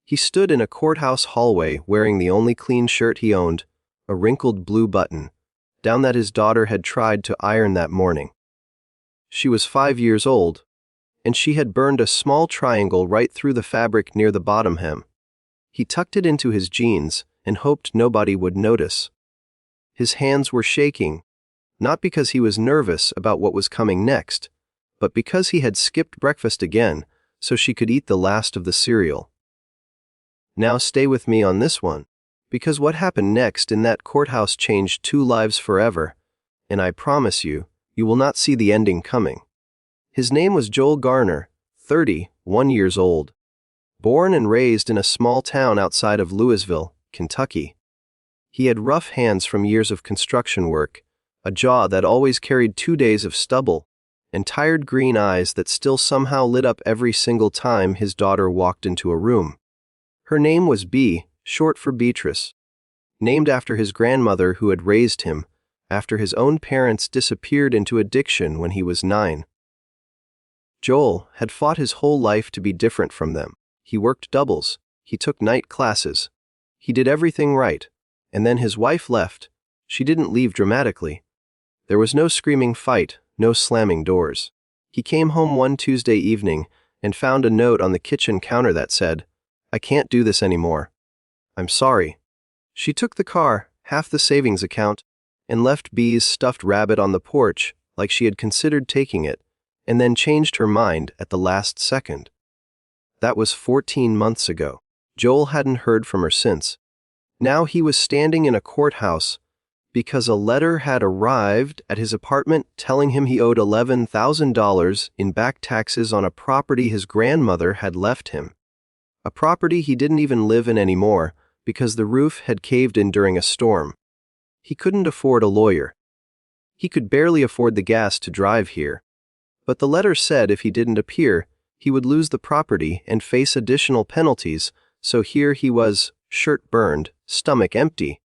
He stood in a courthouse hallway wearing the only clean shirt he owned, a wrinkled blue button, down that his daughter had tried to iron that morning. She was 5 years old, and she had burned a small triangle right through the fabric near the bottom hem. He tucked it into his jeans and hoped nobody would notice. His hands were shaking, not because he was nervous about what was coming next, but because he had skipped breakfast again so she could eat the last of the cereal. Now stay with me on this one, because what happened next in that courthouse changed 2 lives forever, and I promise you, you will not see the ending coming. His name was Joel Garner, 31 years old. Born and raised in a small town outside of Louisville, Kentucky. He had rough hands from years of construction work, a jaw that always carried 2 days of stubble, and tired green eyes that still somehow lit up every single time his daughter walked into a room. Her name was Bee, short for Beatrice, named after his grandmother who had raised him, after his own parents disappeared into addiction when he was 9. Joel had fought his whole life to be different from them. He worked doubles, he took night classes, he did everything right, and then his wife left. She didn't leave dramatically. There was no screaming fight, no slamming doors. He came home one Tuesday evening and found a note on the kitchen counter that said, "I can't do this anymore. I'm sorry." She took the car, half the savings account, and left Bee's stuffed rabbit on the porch like she had considered taking it, and then changed her mind at the last second. That was 14 months ago. Joel hadn't heard from her since. Now he was standing in a courthouse because a letter had arrived at his apartment telling him he owed $11,000 in back taxes on a property his grandmother had left him. A property he didn't even live in anymore because the roof had caved in during a storm. He couldn't afford a lawyer. He could barely afford the gas to drive here. But the letter said if he didn't appear, he would lose the property and face additional penalties, so here he was, shirt burned, stomach empty,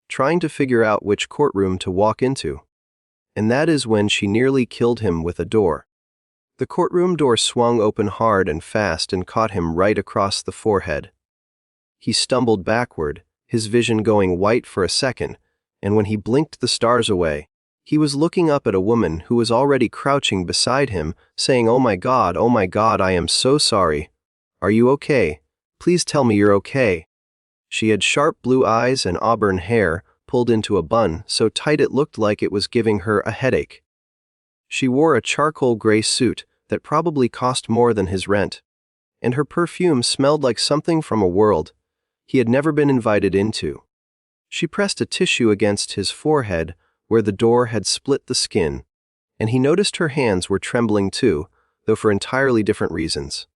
trying to figure out which courtroom to walk into. And that is when she nearly killed him with a door. The courtroom door swung open hard and fast and caught him right across the forehead. He stumbled backward, his vision going white for a second, and when he blinked the stars away, he was looking up at a woman who was already crouching beside him, saying, oh my God, I am so sorry. Are you okay? Please tell me you're okay." She had sharp blue eyes and auburn hair pulled into a bun so tight it looked like it was giving her a headache. She wore a charcoal gray suit that probably cost more than his rent, and her perfume smelled like something from a world he had never been invited into. She pressed a tissue against his forehead where the door had split the skin, and he noticed her hands were trembling too, though for entirely different reasons.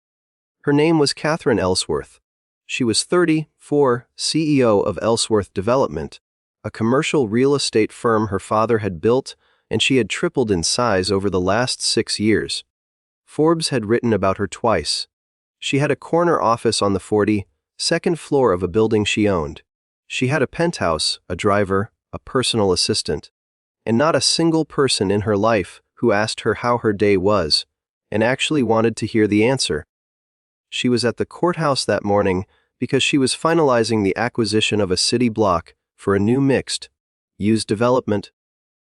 Her name was Catherine Ellsworth. She was 34, CEO of Ellsworth Development, a commercial real estate firm her father had built, and she had tripled in size over the last 6 years. Forbes had written about her twice. She had a corner office on the 42nd floor of a building she owned. She had a penthouse, a driver, a personal assistant, and not a single person in her life who asked her how her day was, and actually wanted to hear the answer. She was at the courthouse that morning because she was finalizing the acquisition of a city block for a new mixed-use development,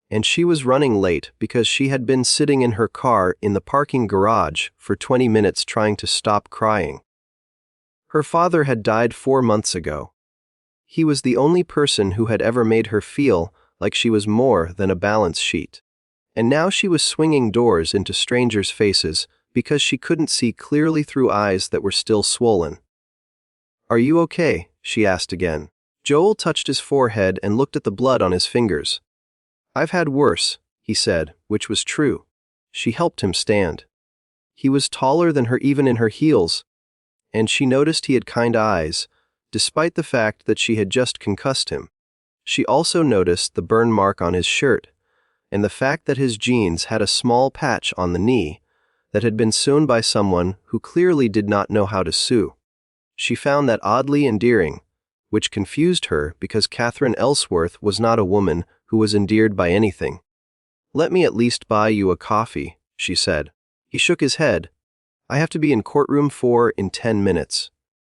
and she was running late because she had been sitting in her car in the parking garage for 20 minutes trying to stop crying. Her father had died 4 months ago. He was the only person who had ever made her feel like she was more than a balance sheet. And now she was swinging doors into strangers' faces because she couldn't see clearly through eyes that were still swollen. "Are you okay?" she asked again. Joel touched his forehead and looked at the blood on his fingers. "I've had worse," he said, which was true. She helped him stand. He was taller than her even in her heels, and she noticed he had kind eyes, despite the fact that she had just concussed him. She also noticed the burn mark on his shirt, and the fact that his jeans had a small patch on the knee that had been sewn by someone who clearly did not know how to sew. She found that oddly endearing, which confused her because Catherine Ellsworth was not a woman who was endeared by anything. "Let me at least buy you a coffee," she said. He shook his head. "I have to be in courtroom 4 in 10 minutes.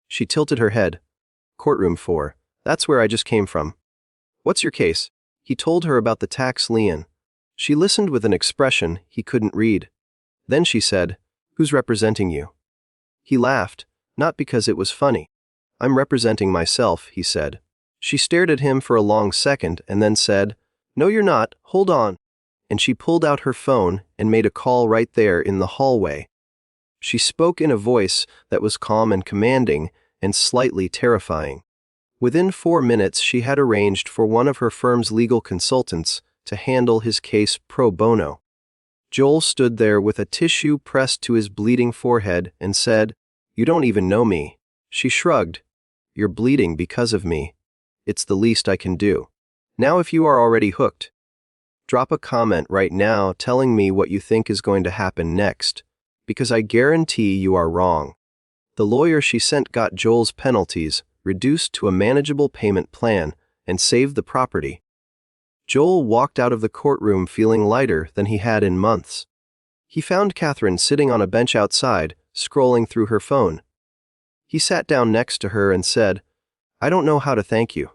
She tilted her head. Courtroom 4. That's where I just came from. What's your case? He told her about the tax lien. She listened with an expression he couldn't read. Then she said, Who's representing you? He laughed, not because it was funny. I'm representing myself, he said. She stared at him for a long second and then said, No, you're not, hold on. And she pulled out her phone and made a call right there in the hallway. She spoke in a voice that was calm and commanding and slightly terrifying. Within 4 minutes, she had arranged for one of her firm's legal consultants to handle his case pro bono. Joel stood there with a tissue pressed to his bleeding forehead and said, You don't even know me. She shrugged. You're bleeding because of me. It's the least I can do. Now if you are already hooked, drop a comment right now telling me what you think is going to happen next, because I guarantee you are wrong. The lawyer she sent got Joel's penalties reduced to a manageable payment plan and saved the property. Joel walked out of the courtroom feeling lighter than he had in months. He found Catherine sitting on a bench outside, scrolling through her phone. He sat down next to her and said, I don't know how to thank you.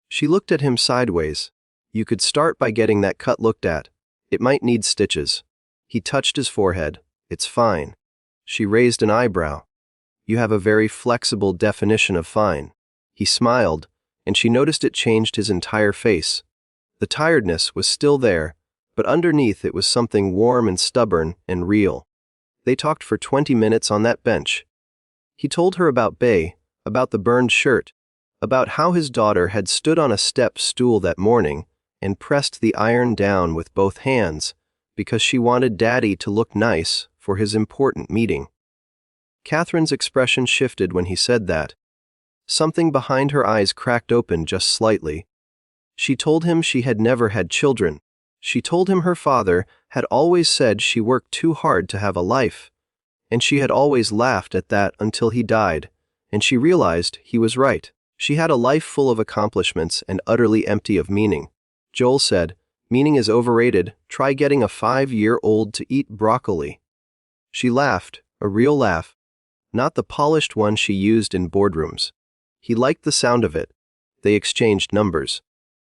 She looked at him sideways. You could start by getting that cut looked at. It might need stitches. He touched his forehead. It's fine. She raised an eyebrow. You have a very flexible definition of fine. He smiled, and she noticed it changed his entire face. The tiredness was still there, but underneath it was something warm and stubborn and real. They talked for 20 minutes on that bench. He told her about Bay, about the burned shirt, about how his daughter had stood on a step stool that morning and pressed the iron down with both hands because she wanted Daddy to look nice for his important meeting. Catherine's expression shifted when he said that. Something behind her eyes cracked open just slightly. She told him she had never had children. She told him her father had always said she worked too hard to have a life, and she had always laughed at that until he died, and she realized he was right. She had a life full of accomplishments and utterly empty of meaning. Joel said, Meaning is overrated. Try getting a 5-year-old to eat broccoli. She laughed, a real laugh, not the polished one she used in boardrooms. He liked the sound of it. They exchanged numbers.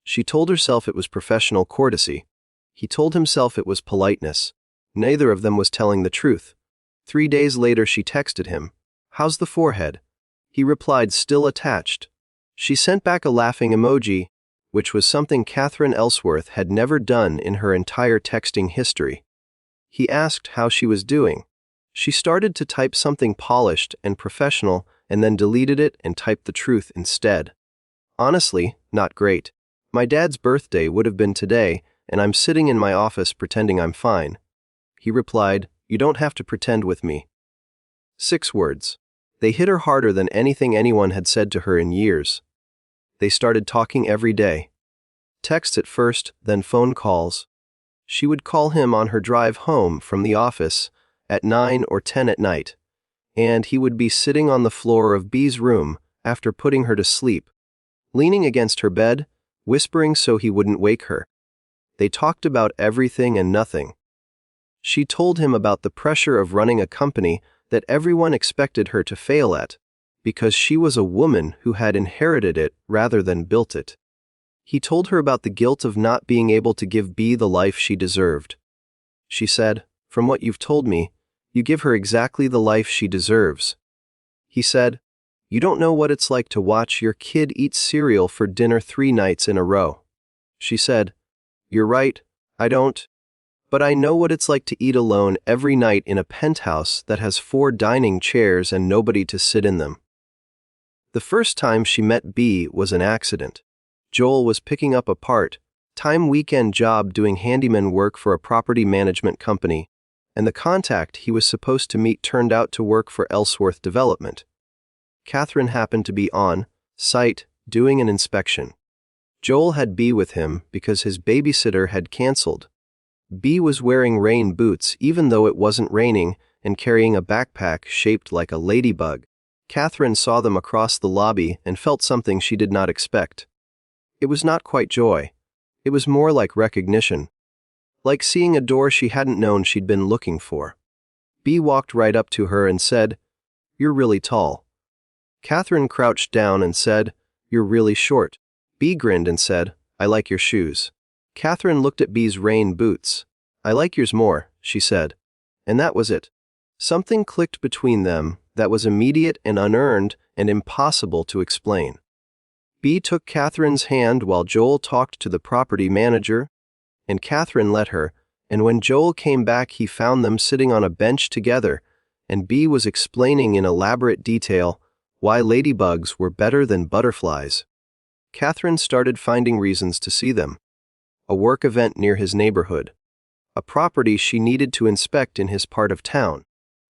She told herself it was professional courtesy. He told himself it was politeness. Neither of them was telling the truth. 3 days later she texted him, How's the forehead? He replied, still attached. She sent back a laughing emoji, which was something Catherine Ellsworth had never done in her entire texting history. He asked how she was doing. She started to type something polished and professional and then deleted it and typed the truth instead. Honestly, not great. My dad's birthday would have been today, and I'm sitting in my office pretending I'm fine. He replied, You don't have to pretend with me. 6 words. They hit her harder than anything anyone had said to her in years. They started talking every day. Texts at first, then phone calls. She would call him on her drive home from the office at 9 or 10 at night, and he would be sitting on the floor of B's room after putting her to sleep, leaning against her bed, whispering so he wouldn't wake her. They talked about everything and nothing. She told him about the pressure of running a company that everyone expected her to fail at, because she was a woman who had inherited it rather than built it. He told her about the guilt of not being able to give B the life she deserved. She said, From what you've told me, you give her exactly the life she deserves. He said, You don't know what it's like to watch your kid eat cereal for dinner 3 nights in a row. She said, You're right, I don't. But I know what it's like to eat alone every night in a penthouse that has 4 dining chairs and nobody to sit in them. The first time she met B was an accident. Joel was picking up a part-time weekend job doing handyman work for a property management company, and the contact he was supposed to meet turned out to work for Ellsworth Development. Catherine happened to be on site doing an inspection. Joel had B with him because his babysitter had canceled. B was wearing rain boots even though it wasn't raining and carrying a backpack shaped like a ladybug. Catherine saw them across the lobby and felt something she did not expect. It was not quite joy. It was more like recognition. Like seeing a door she hadn't known she'd been looking for. B walked right up to her and said, You're really tall. Catherine crouched down and said, "You're really short." B grinned and said, "I like your shoes." Catherine looked at B's rain boots. "I like yours more," she said. And that was it. Something clicked between them that was immediate and unearned and impossible to explain. B took Catherine's hand while Joel talked to the property manager, and Catherine let her, and when Joel came back he found them sitting on a bench together, and B was explaining in elaborate detail why ladybugs were better than butterflies. Catherine started finding reasons to see them. A work event near his neighborhood. A property she needed to inspect in his part of town.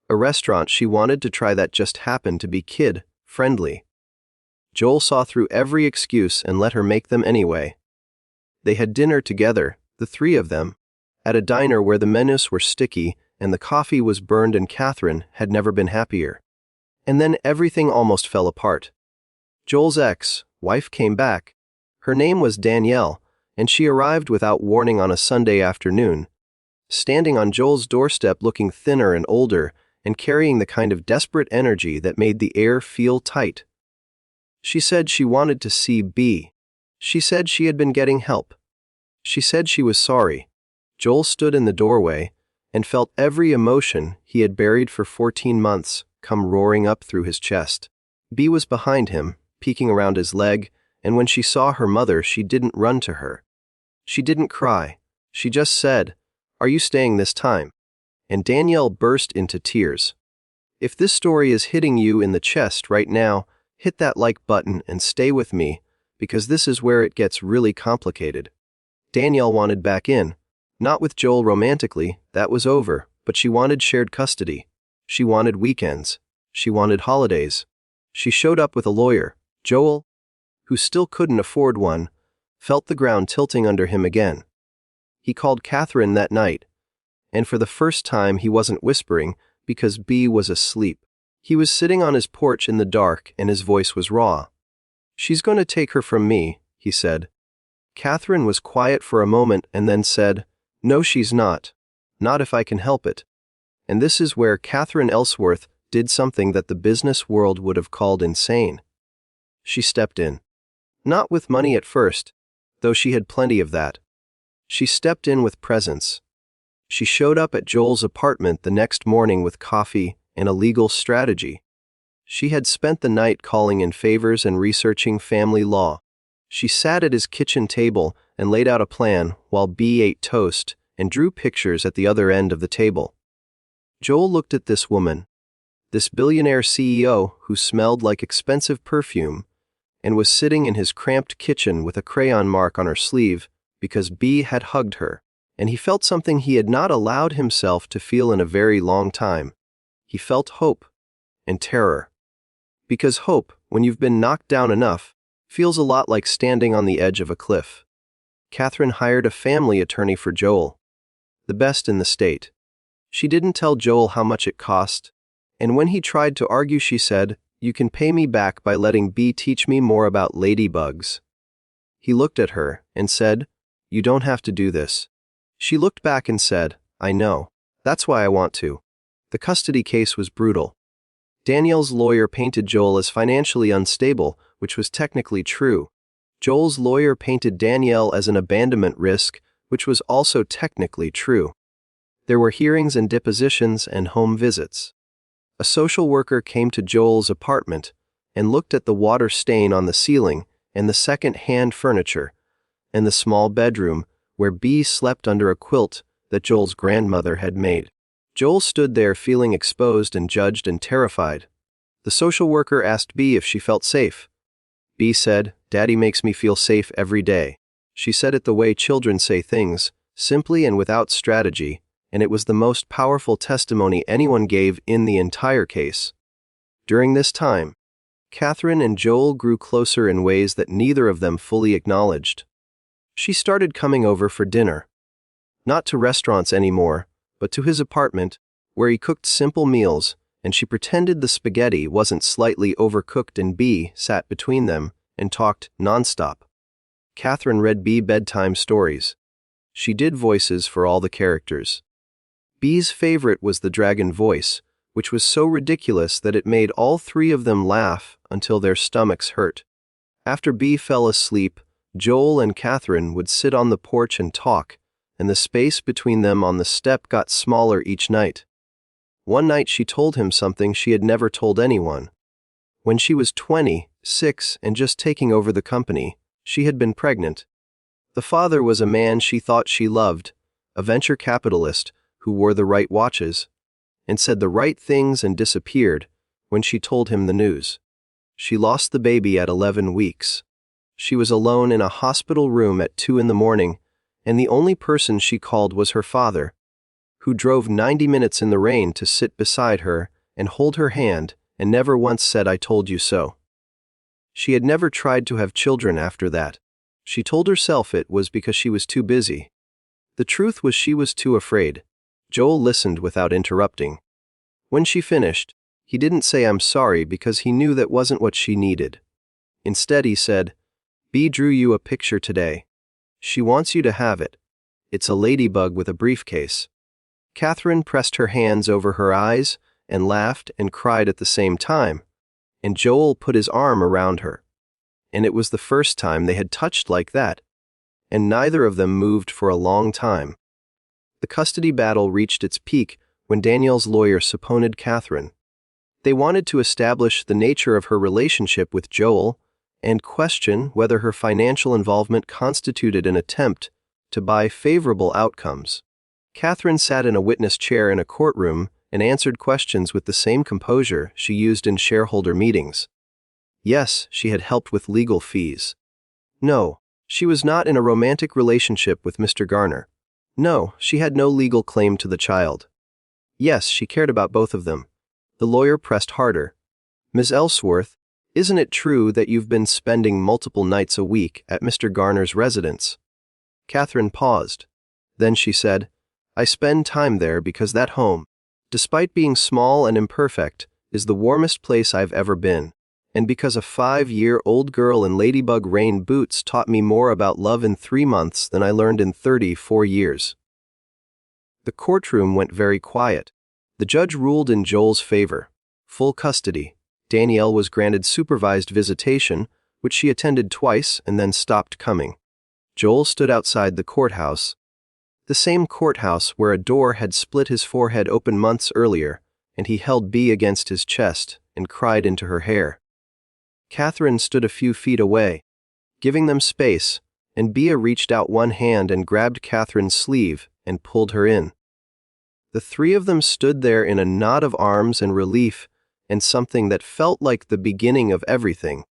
A restaurant she wanted to try that just happened to be kid-friendly. Joel saw through every excuse and let her make them anyway. They had dinner together, the three of them, at a diner where the menus were sticky and the coffee was burned, and Catherine had never been happier. And then everything almost fell apart. Joel's ex-wife came back. Her name was Danielle, and she arrived without warning on a Sunday afternoon, standing on Joel's doorstep looking thinner and older and carrying the kind of desperate energy that made the air feel tight. She said she wanted to see B. She said she had been getting help. She said she was sorry. Joel stood in the doorway and felt every emotion he had buried for 14 months come roaring up through his chest. B was behind him, peeking around his leg, and when she saw her mother, she didn't run to her. She didn't cry. She just said, "Are you staying this time?" And Danielle burst into tears. If this story is hitting you in the chest right now, hit that like button and stay with me, because this is where it gets really complicated. Danielle wanted back in. Not with Joel romantically, that was over, but she wanted shared custody. She wanted weekends. She wanted holidays. She showed up with a lawyer. Joel, who still couldn't afford one, felt the ground tilting under him again. He called Catherine that night, and for the first time he wasn't whispering because B was asleep. He was sitting on his porch in the dark and his voice was raw. "She's going to take her from me," he said. Catherine was quiet for a moment and then said, "No, she's not. Not if I can help it." And this is where Catherine Ellsworth did something that the business world would have called insane. She stepped in. Not with money at first, though she had plenty of that. She stepped in with presence. She showed up at Joel's apartment the next morning with coffee and a legal strategy. She had spent the night calling in favors and researching family law. She sat at his kitchen table and laid out a plan while B ate toast and drew pictures at the other end of the table. Joel looked at this woman, this billionaire CEO who smelled like expensive perfume and was sitting in his cramped kitchen with a crayon mark on her sleeve because B had hugged her, and he felt something he had not allowed himself to feel in a very long time. He felt hope and terror. Because hope, when you've been knocked down enough, feels a lot like standing on the edge of a cliff. Catherine hired a family attorney for Joel, the best in the state. She didn't tell Joel how much it cost, and when he tried to argue she said, "You can pay me back by letting B teach me more about ladybugs." He looked at her and said, "You don't have to do this." She looked back and said, "I know. That's why I want to." The custody case was brutal. Danielle's lawyer painted Joel as financially unstable, which was technically true. Joel's lawyer painted Danielle as an abandonment risk, which was also technically true. There were hearings and depositions and home visits. A social worker came to Joel's apartment and looked at the water stain on the ceiling and the second-hand furniture and the small bedroom where B slept under a quilt that Joel's grandmother had made. Joel stood there feeling exposed and judged and terrified. The social worker asked B if she felt safe. B said, "Daddy makes me feel safe every day." She said it the way children say things, simply and without strategy, and it was the most powerful testimony anyone gave in the entire case. During this time, Catherine and Joel grew closer in ways that neither of them fully acknowledged. She started coming over for dinner. Not to restaurants anymore, but to his apartment, where he cooked simple meals, and she pretended the spaghetti wasn't slightly overcooked, and B sat between them and talked nonstop. Catherine read B bedtime stories. She did voices for all the characters. B's favorite was the dragon voice, which was so ridiculous that it made all three of them laugh until their stomachs hurt. After B fell asleep, Joel and Catherine would sit on the porch and talk, and the space between them on the step got smaller each night. One night she told him something she had never told anyone. When she was 26 and just taking over the company, she had been pregnant. The father was a man she thought she loved, a venture capitalist who wore the right watches, and said the right things and disappeared when she told him the news. She lost the baby at 11 weeks. She was alone in a hospital room at 2 in the morning, and the only person she called was her father, who drove 90 minutes in the rain to sit beside her and hold her hand and never once said, "I told you so." She had never tried to have children after that. She told herself it was because she was too busy. The truth was she was too afraid. Joel listened without interrupting. When she finished, he didn't say "I'm sorry" because he knew that wasn't what she needed. Instead he said, "B drew you a picture today. She wants you to have it. It's a ladybug with a briefcase." Catherine pressed her hands over her eyes and laughed and cried at the same time, and Joel put his arm around her. And it was the first time they had touched like that, and neither of them moved for a long time. The custody battle reached its peak when Danielle's lawyer subpoenaed Catherine. They wanted to establish the nature of her relationship with Joel and question whether her financial involvement constituted an attempt to buy favorable outcomes. Catherine sat in a witness chair in a courtroom and answered questions with the same composure she used in shareholder meetings. Yes, she had helped with legal fees. No, she was not in a romantic relationship with Mr. Garner. No, she had no legal claim to the child. Yes, she cared about both of them. The lawyer pressed harder. "Ms. Ellsworth, isn't it true that you've been spending multiple nights a week at Mr. Garner's residence?" Catherine paused. Then she said, "I spend time there because that home, despite being small and imperfect, is the warmest place I've ever been, and because a 5-year-old girl in ladybug rain boots taught me more about love in 3 months than I learned in 34 years. The courtroom went very quiet. The judge ruled in Joel's favor. Full custody. Danielle was granted supervised visitation, which she attended twice and then stopped coming. Joel stood outside the courthouse, the same courthouse where a door had split his forehead open months earlier, and he held B against his chest and cried into her hair. Catherine stood a few feet away, giving them space, and Bea reached out one hand and grabbed Catherine's sleeve and pulled her in. The three of them stood there in a knot of arms and relief and something that felt like the beginning of everything.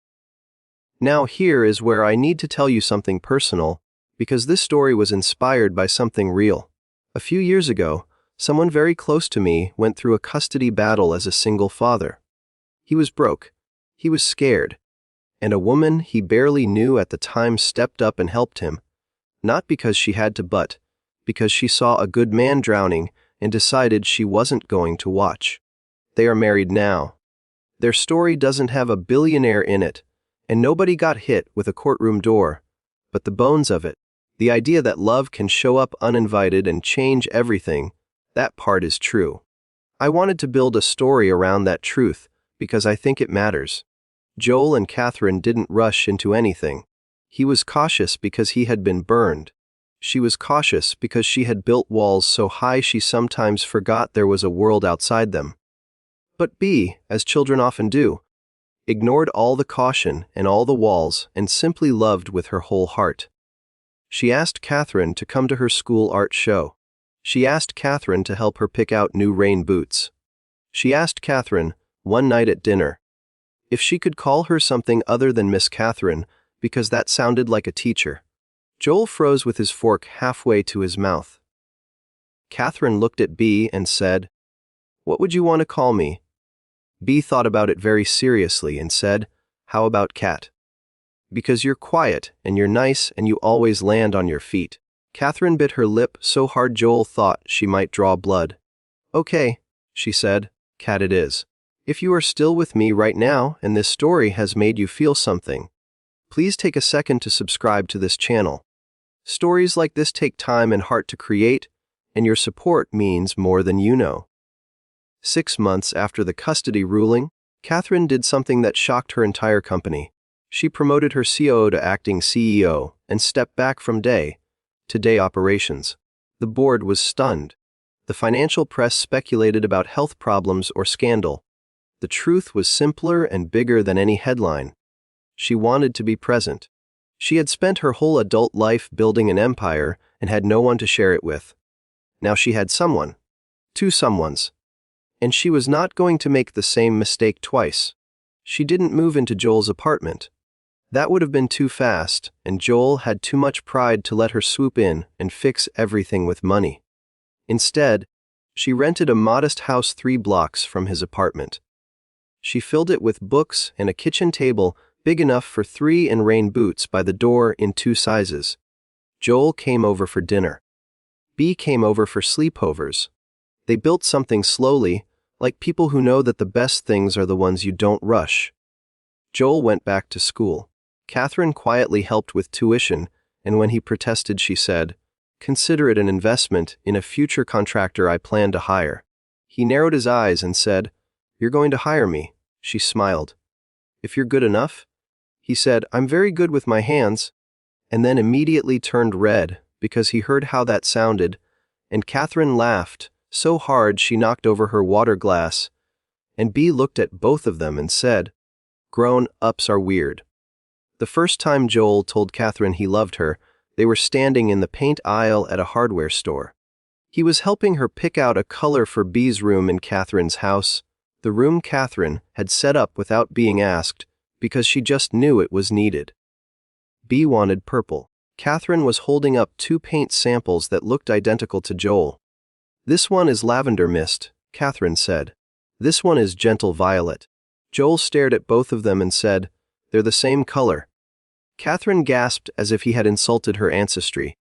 Now here is where I need to tell you something personal, because this story was inspired by something real. A few years ago, someone very close to me went through a custody battle as a single father. He was broke. He was scared. And a woman he barely knew at the time stepped up and helped him, not because she had to but because she saw a good man drowning and decided she wasn't going to watch. They are married now. Their story doesn't have a billionaire in it, and nobody got hit with a courtroom door, but the bones of it, the idea that love can show up uninvited and change everything, that part is true. I wanted to build a story around that truth because I think it matters. Joel and Catherine didn't rush into anything. He was cautious because he had been burned. She was cautious because she had built walls so high she sometimes forgot there was a world outside them. But B, as children often do, ignored all the caution and all the walls and simply loved with her whole heart. She asked Catherine to come to her school art show. She asked Catherine to help her pick out new rain boots. She asked Catherine, one night at dinner, if she could call her something other than Miss Catherine because that sounded like a teacher. Joel froze with his fork halfway to his mouth. Catherine looked at B and said, "What would you want to call me?" B thought about it very seriously and said, "How about Cat? Because you're quiet and you're nice and you always land on your feet." Catherine bit her lip so hard Joel thought she might draw blood. "Okay," she said, "Cat it is. If you are still with me right now and this story has made you feel something, please take a second to subscribe to this channel. Stories like this take time and heart to create, and your support means more than you know." 6 months after the custody ruling, Catherine did something that shocked her entire company. She promoted her COO to acting CEO and stepped back from day-to-day operations. The board was stunned. The financial press speculated about health problems or scandal. The truth was simpler and bigger than any headline. She wanted to be present. She had spent her whole adult life building an empire and had no one to share it with. Now she had someone. Two someones. And she was not going to make the same mistake twice. She didn't move into Joel's apartment. That would have been too fast, and Joel had too much pride to let her swoop in and fix everything with money. Instead, she rented a modest house 3 blocks from his apartment. She filled it with books and a kitchen table big enough for 3 and rain boots by the door in 2 sizes. Joel came over for dinner. B came over for sleepovers. They built something slowly, like people who know that the best things are the ones you don't rush. Joel went back to school. Catherine quietly helped with tuition, and when he protested, she said, "Consider it an investment in a future contractor I plan to hire." He narrowed his eyes and said, "You're going to hire me?" She smiled. "If you're good enough?" He said, "I'm very good with my hands," and then immediately turned red because he heard how that sounded, and Catherine laughed so hard she knocked over her water glass, and B looked at both of them and said, "Grown-ups are weird." The first time Joel told Catherine he loved her, they were standing in the paint aisle at a hardware store. He was helping her pick out a color for B's room in Catherine's house, the room Catherine had set up without being asked, because she just knew it was needed. B wanted purple. Catherine was holding up 2 paint samples that looked identical to Joel. "This one is lavender mist," Catherine said. "This one is gentle violet." Joel stared at both of them and said, "They're the same color." Catherine gasped as if he had insulted her ancestry.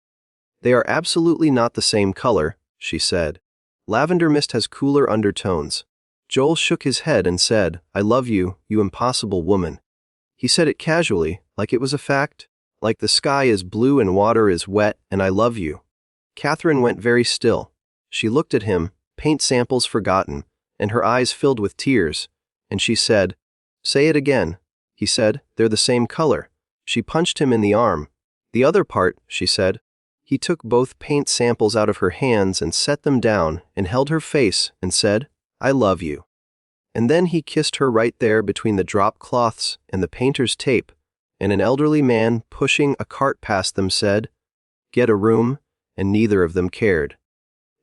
"They are absolutely not the same color," she said. "Lavender mist has cooler undertones." Joel shook his head and said, "I love you, you impossible woman." He said it casually, like it was a fact, like the sky is blue and water is wet and I love you. Catherine went very still. She looked at him, paint samples forgotten, and her eyes filled with tears, and she said, "Say it again." He said, "They're the same color." She punched him in the arm. "The other part," she said. He took both paint samples out of her hands and set them down and held her face and said, "I love you." And then he kissed her right there between the drop cloths and the painter's tape, and an elderly man pushing a cart past them said, "Get a room," and neither of them cared.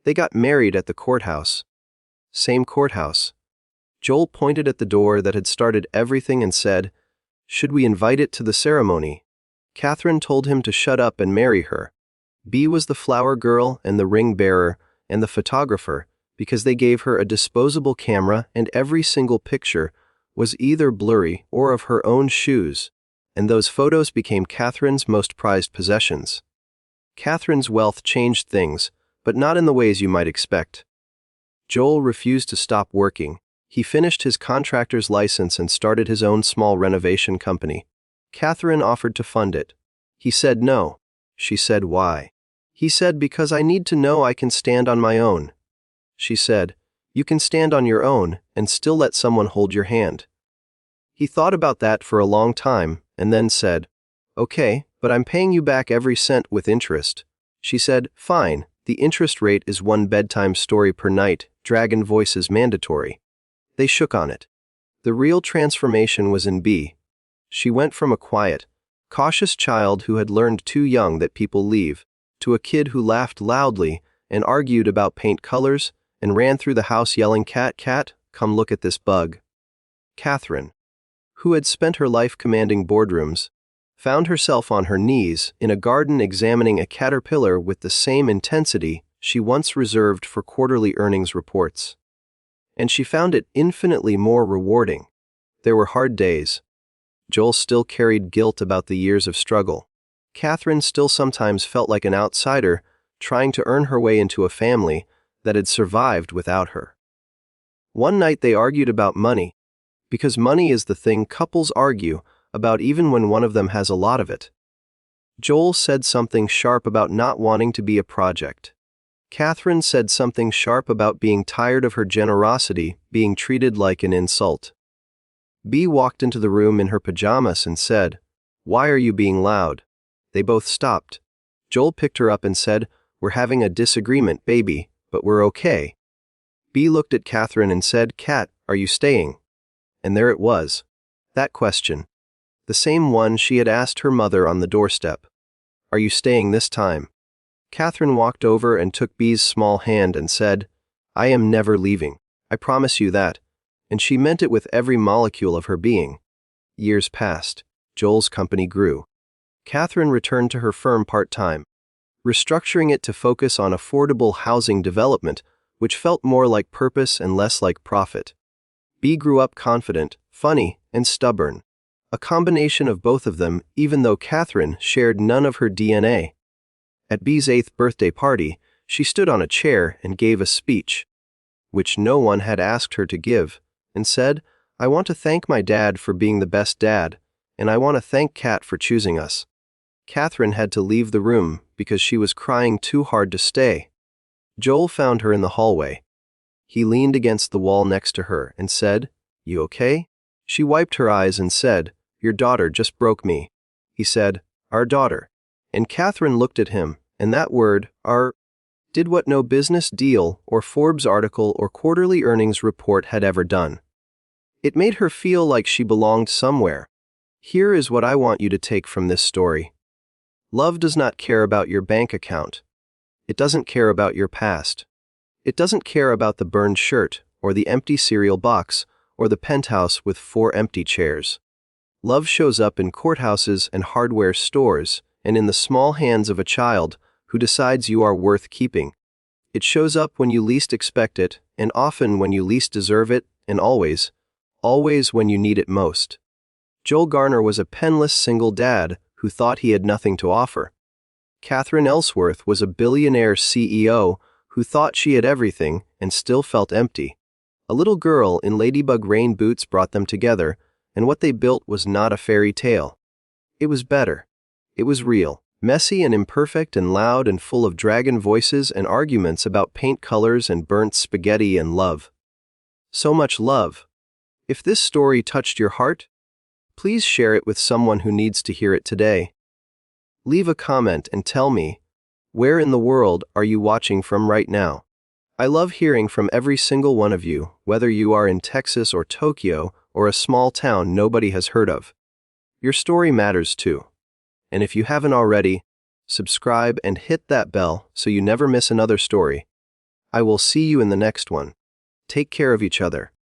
They got married at the courthouse. Same courthouse. Joel pointed at the door that had started everything and said, "Should we invite it to the ceremony?" Catherine told him to shut up and marry her. B was the flower girl and the ring bearer and the photographer because they gave her a disposable camera and every single picture was either blurry or of her own shoes, and those photos became Catherine's most prized possessions. Catherine's wealth changed things, but not in the ways you might expect. Joel refused to stop working. He finished his contractor's license and started his own small renovation company. Catherine offered to fund it. He said no. She said, "Why?" He said, "Because I need to know I can stand on my own." She said, "You can stand on your own and still let someone hold your hand." He thought about that for a long time and then said, "Okay, but I'm paying you back every cent with interest." She said, "Fine, the interest rate is 1 bedtime story per night, dragon voices mandatory." They shook on it. The real transformation was in B. She went from a quiet, cautious child who had learned too young that people leave, to a kid who laughed loudly and argued about paint colors and ran through the house yelling, "Cat, cat, come look at this bug." Catherine, who had spent her life commanding boardrooms, found herself on her knees in a garden examining a caterpillar with the same intensity she once reserved for quarterly earnings reports. And she found it infinitely more rewarding. There were hard days. Joel still carried guilt about the years of struggle. Catherine still sometimes felt like an outsider trying to earn her way into a family that had survived without her. One night they argued about money, because money is the thing couples argue about even when one of them has a lot of it. Joel said something sharp about not wanting to be a project. Catherine said something sharp about being tired of her generosity being treated like an insult. B walked into the room in her pajamas and said, "Why are you being loud?" They both stopped. Joel picked her up and said, "We're having a disagreement, baby, but we're okay." B looked at Catherine and said, "Cat, are you staying?" And there it was. That question. The same one she had asked her mother on the doorstep. "Are you staying this time?" Catherine walked over and took B's small hand and said, "I am never leaving. I promise you that." And she meant it with every molecule of her being. Years passed. Joel's company grew. Catherine returned to her firm part-time, restructuring it to focus on affordable housing development, which felt more like purpose and less like profit. B grew up confident, funny, and stubborn. A combination of both of them, even though Catherine shared none of her DNA. At B's 8th birthday party, she stood on a chair and gave a speech, which no one had asked her to give, and said, "I want to thank my dad for being the best dad, and I want to thank Kat for choosing us." Catherine had to leave the room because she was crying too hard to stay. Joel found her in the hallway. He leaned against the wall next to her and said, "You okay?" She wiped her eyes and said, "Your daughter just broke me." He said, "Our daughter." And Catherine looked at him, and that word, our, did what no business deal or Forbes article or quarterly earnings report had ever done. It made her feel like she belonged somewhere. Here is what I want you to take from this story. Love does not care about your bank account. It doesn't care about your past. It doesn't care about the burned shirt, or the empty cereal box, or the penthouse with 4 empty chairs. Love shows up in courthouses and hardware stores, and in the small hands of a child who decides you are worth keeping. It shows up when you least expect it, and often when you least deserve it, and always when you need it most. Joel Garner was a penniless single dad who thought he had nothing to offer. Catherine Ellsworth was a billionaire CEO who thought she had everything and still felt empty. A little girl in ladybug rain boots brought them together, and what they built was not a fairy tale. It was better. It was real, messy and imperfect and loud and full of dragon voices and arguments about paint colors and burnt spaghetti and love. So much love. If this story touched your heart, please share it with someone who needs to hear it today. Leave a comment and tell me, where in the world are you watching from right now? I love hearing from every single one of you, whether you are in Texas or Tokyo or a small town nobody has heard of. Your story matters too. And if you haven't already, subscribe and hit that bell so you never miss another story. I will see you in the next one. Take care of each other.